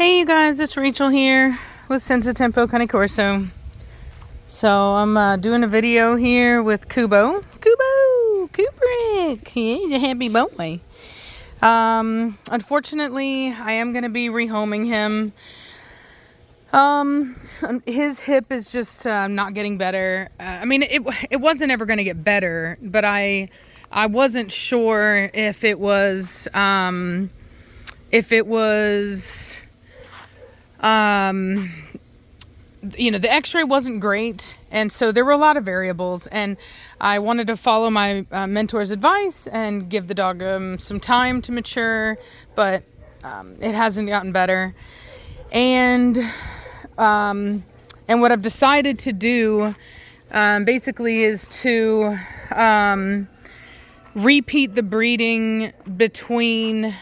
Hey you guys, it's Rachel here with Senza Cane Corso. So I'm doing a video here with Kubrick. He's a happy boy. Unfortunately, I am going to be rehoming him. His hip is just not getting better. I mean, it wasn't ever going to get better, but I wasn't sure if it was the x-ray wasn't great, and so there were a lot of variables, and I wanted to follow my mentor's advice and give the dog some time to mature, but it hasn't gotten better. And what I've decided to do basically is to repeat the breeding between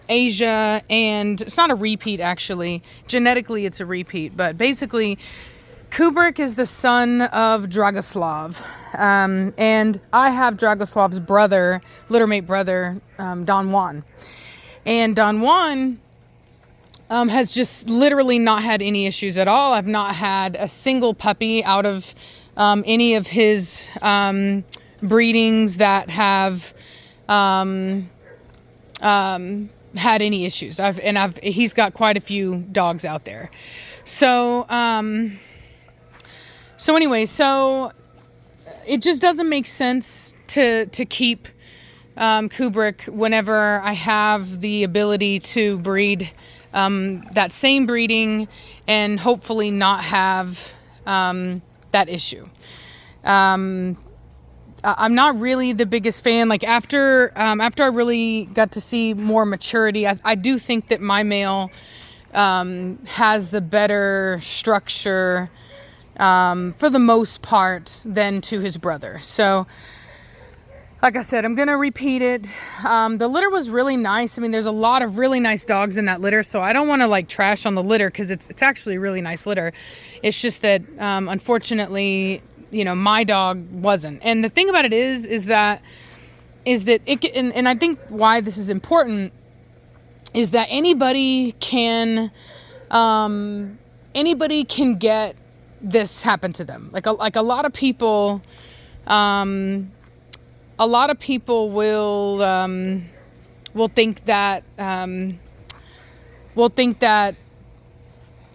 Asia, and it's not a repeat actually. Genetically it's a repeat, but basically Kubrick is the son of Dragoslav, and I have Dragoslav's brother, littermate brother, Don Juan. And Don Juan has just literally not had any issues at all. I've not had a single puppy out of any of his breedings that have had any issues. He's got quite a few dogs out there. So anyway, it just doesn't make sense to keep Kubrick whenever I have the ability to breed that same breeding and hopefully not have that issue. I'm not really the biggest fan. Like after I really got to see more maturity, I do think that my male has the better structure for the most part than to his brother. So like I said, I'm going to repeat it. The litter was really nice. I mean, there's a lot of really nice dogs in that litter, so I don't want to like trash on the litter because it's actually a really nice litter. It's just that unfortunately, my dog wasn't. And the thing about it is that it, and I think why this is important is that anybody can get this happen to them. Like a lot of people, will think that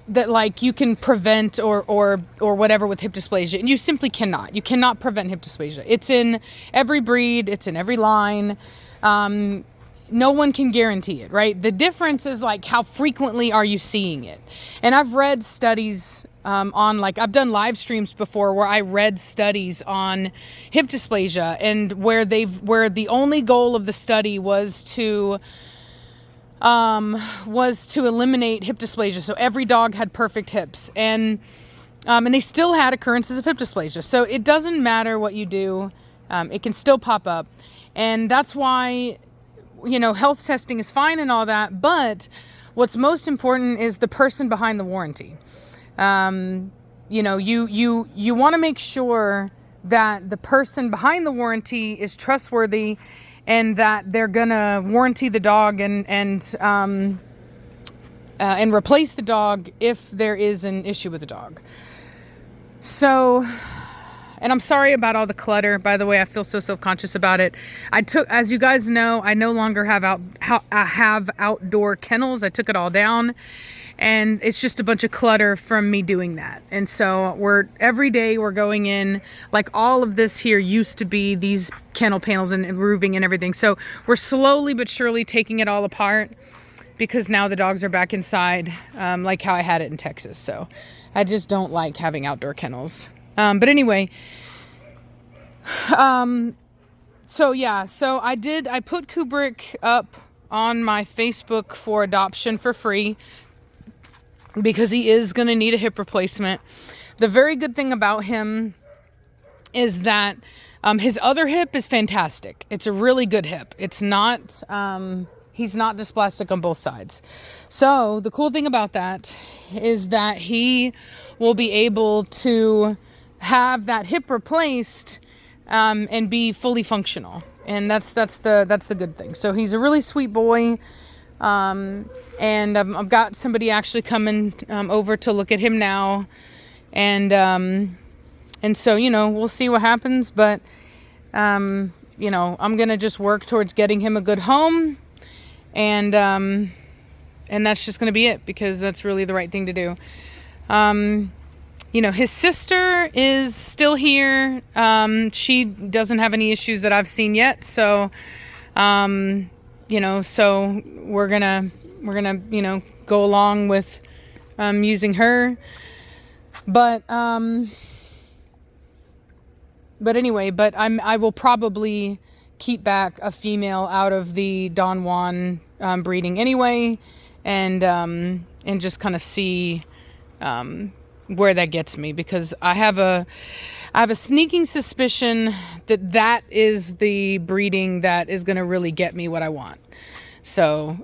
like you can prevent or whatever with hip dysplasia, and you simply cannot. You cannot prevent hip dysplasia. It's in every breed, it's in every line. No one can guarantee it, right? The difference is like how frequently are you seeing it? And I've read studies I've done live streams before where I read studies on hip dysplasia, and where the only goal of the study was to eliminate hip dysplasia. So every dog had perfect hips, and they still had occurrences of hip dysplasia. So it doesn't matter what you do, it can still pop up. And that's why, health testing is fine and all that, but what's most important is the person behind the warranty. You want to make sure that the person behind the warranty is trustworthy, and that they're gonna warranty the dog and replace the dog if there is an issue with the dog. So, and I'm sorry about all the clutter, by the way. I feel so self-conscious about it. As you guys know, I no longer have outdoor kennels. I took it all down, and it's just a bunch of clutter from me doing that. And so every day we're going in, like all of this here used to be these kennel panels and roofing and everything. So we're slowly but surely taking it all apart, because now the dogs are back inside, like how I had it in Texas. So I just don't like having outdoor kennels. But anyway, so I put Kubrick up on my Facebook for adoption for free, because he is going to need a hip replacement. The very good thing about him is that his other hip is fantastic. It's a really good hip. It's not, he's not dysplastic on both sides. So the cool thing about that is that he will be able to have that hip replaced and be fully functional. And that's the good thing. So he's a really sweet boy. And I've got somebody actually coming over to look at him now. And so, we'll see what happens. But, I'm going to just work towards getting him a good home. And that's just going to be it, because that's really the right thing to do. His sister is still here. She doesn't have any issues that I've seen yet. So, so we're gonna, go along with, using her. But anyway, I will probably keep back a female out of the Don Juan, breeding anyway. And just kind of see, where that gets me, because I have a sneaking suspicion that is the breeding that is going to really get me what I want. So,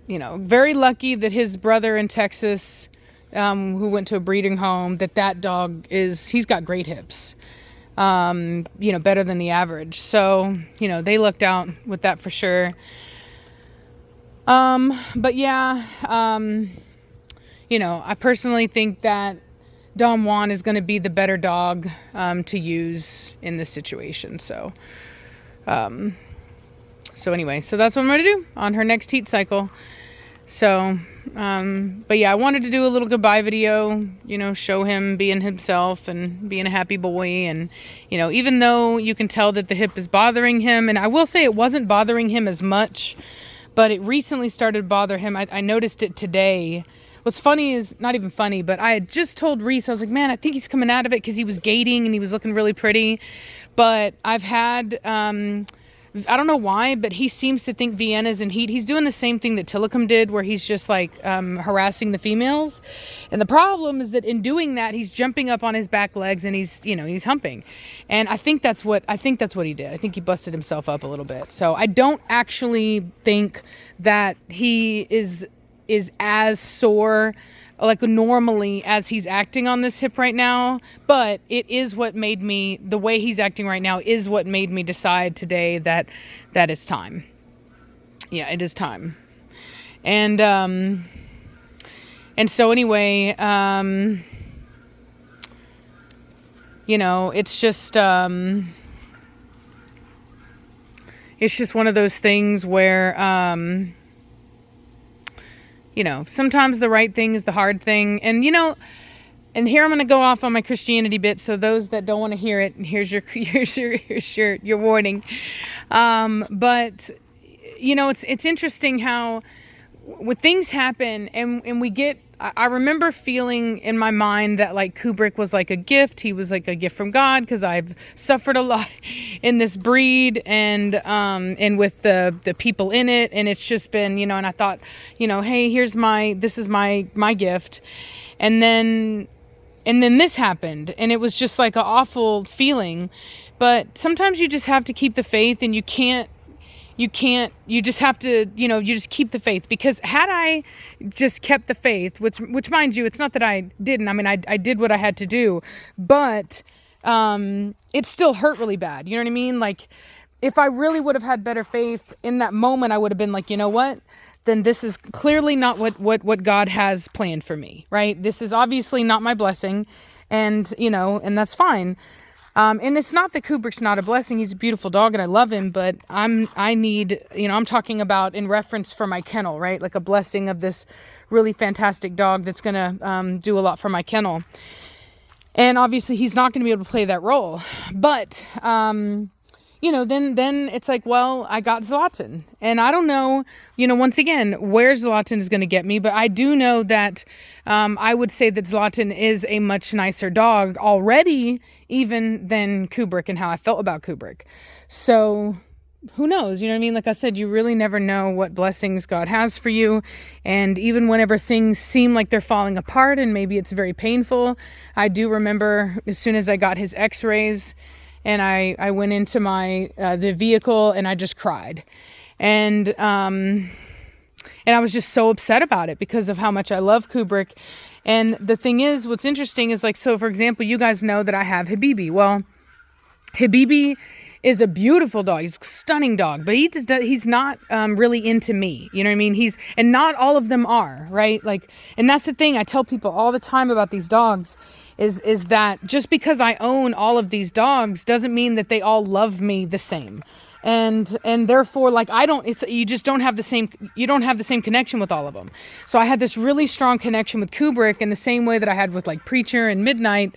very lucky that his brother in Texas, who went to a breeding home, that dog he's got great hips, better than the average. So, they lucked out with that for sure. But yeah, I personally think that Don Juan is going to be the better dog to use in this situation. So anyway, so that's what I'm going to do on her next heat cycle. So, but yeah, I wanted to do a little goodbye video, show him being himself and being a happy boy. And, even though you can tell that the hip is bothering him, and I will say it wasn't bothering him as much, but it recently started to bother him. I noticed it today. What's funny is, not even funny, but I had just told Reese, I was like, man, I think he's coming out of it, because he was gating and he was looking really pretty. But I've had, I don't know why, but he seems to think Vienna's in heat. He's doing the same thing that Tillicum did, where he's just like harassing the females. And the problem is that in doing that, he's jumping up on his back legs and he's humping. And I think that's what he did. I think he busted himself up a little bit. So I don't actually think that he is as sore like normally as he's acting on this hip right now, but it is what made me, the way he's acting right now is what made me decide today that it's time. Yeah, it is time. And so anyway, it's just one of those things where, sometimes the right thing is the hard thing. And, and here I'm going to go off on my Christianity bit. So those that don't want to hear it, here's your warning. But, it's interesting how when things happen and we get, I remember feeling in my mind that like Kubrick was like a gift. He was like a gift from God, because I've suffered a lot in this breed and with the people in it. And it's just been, and I thought, hey, this is my gift. And then this happened, and it was just like an awful feeling. But sometimes you just have to keep the faith, and you just have to, you just keep the faith. Because had I just kept the faith, which mind you, it's not that I didn't. I mean, I did what I had to do, but it still hurt really bad. You know what I mean? Like, if I really would have had better faith in that moment, I would have been like, you know what? Then this is clearly not what God has planned for me, right? This is obviously not my blessing, and, and that's fine. And it's not that Kubrick's not a blessing. He's a beautiful dog and I love him, but I'm talking about in reference for my kennel, right? Like a blessing of this really fantastic dog that's going to do a lot for my kennel. And obviously he's not going to be able to play that role. But, then it's like, well, I got Zlatan. And I don't know, once again, where Zlatan is going to get me. But I do know that I would say that Zlatan is a much nicer dog already, even than Kubrick, and how I felt about Kubrick. So who knows? You know what I mean? Like I said, you really never know what blessings God has for you. And even whenever things seem like they're falling apart and maybe it's very painful, I do remember as soon as I got his x-rays and I went into the vehicle and I just cried. And I was just so upset about it because of how much I love Kubrick. And the thing is, what's interesting is, like, so for example, you guys know that I have Habibi. Well, Habibi is a beautiful dog. He's a stunning dog, but he's not really into me. You know what I mean? And not all of them are, right? Like, and that's the thing I tell people all the time about these dogs is that just because I own all of these dogs doesn't mean that they all love me the same. And therefore, like, you don't have the same connection with all of them. So I had this really strong connection with Kubrick in the same way that I had with like Preacher and Midnight.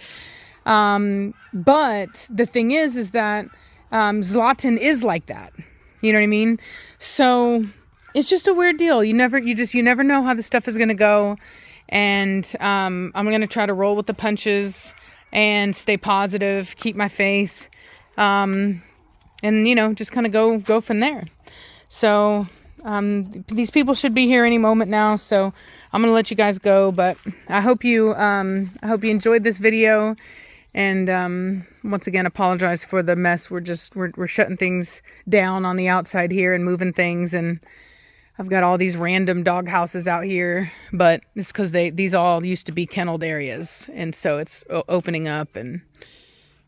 But the thing is that Zlatan is like that. You know what I mean? So it's just a weird deal. You never know how this stuff is going to go. And I'm going to try to roll with the punches and stay positive, keep my faith, and, you know, just kind of go from there. So these people should be here any moment now, so I'm going to let you guys go. But I hope you enjoyed this video. And once again, apologize for the mess. We're shutting things down on the outside here and moving things, and I've got all these random dog houses out here, but it's because these all used to be kenneled areas, and so it's opening up, and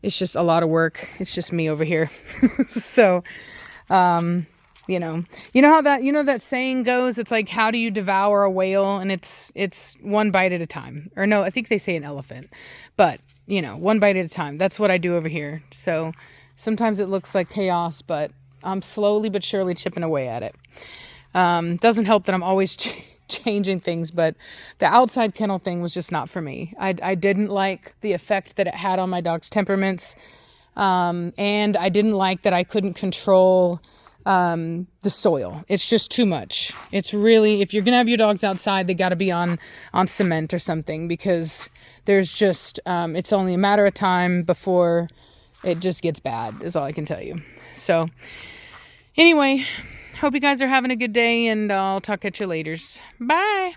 it's just a lot of work. It's just me over here. So, you know how that saying goes. It's like, how do you devour a whale? And it's one bite at a time. Or no, I think they say an elephant, but you know, one bite at a time. That's what I do over here. So sometimes it looks like chaos, but I'm slowly but surely chipping away at it. Doesn't help that I'm always changing things, but the outside kennel thing was just not for me. I didn't like the effect that it had on my dog's temperaments. And I didn't like that I couldn't control, the soil. It's just too much. It's really, if you're going to have your dogs outside, they got to be on cement or something, because there's just, it's only a matter of time before it just gets bad, is all I can tell you. So anyway, hope you guys are having a good day, and I'll talk at you later. Bye.